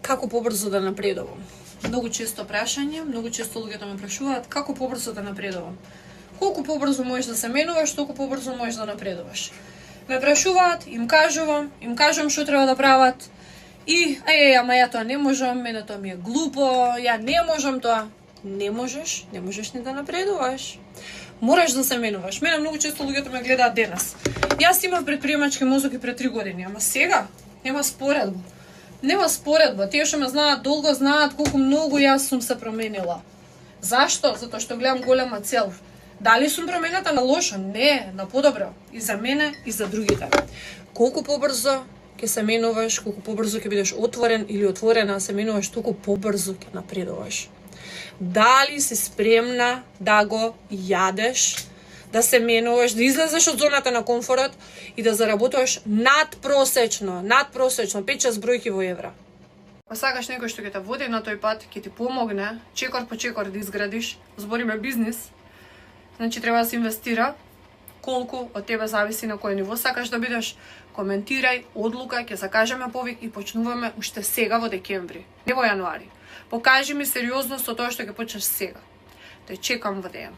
Како побрзо да напредувам? Многу често прашање, многу често луѓето ме прашуваат како побрзо да напредувам. Колку побрзо можеш да се менуваш, толку побрзо можеш да напредуваш. Ме прашуваат, им кажувам што треба да прават и ама ја тоа не можам, мене тоа ми е глупо, ја не можам тоа. Не можеш ни да напредуваш. Мораш да се менуваш. Мене многу често луѓето ме гледаат денес. Јас имав предприемачки мозок и пред 3 години, ама сега нема споредба. Нема споредба. Тие што ме знаат долго знаат колку многу јас сум се променила. Зашто? Затоа што гледам голема цел. Дали сум промената на лошо? Не, на подобро. И за мене, и за другите. Колку побрзо ќе се менуваш, колку побрзо ќе бидеш отворен или отворена да се менуваш, толку побрзо ќе напредуваш. Дали си спремна да го јадеш, да се менуваш, да излезеш од зоната на комфорт и да заработуваш надпросечно 5-6 бројки во евра. Па сакаш некој што ќе те води на тој пат, ќе ти помогне, чекор по чекор да изградиш, збориме бизнис, значи треба да се инвестира, колку од тебе зависи на кој ниво сакаш да бидеш. Коментирај, одлука, ќе закажеме повик и почнуваме уште сега во декември, не во јануари. Покажи ми сериозност со тоа што ќе почнеш сега. Те чекам во DM.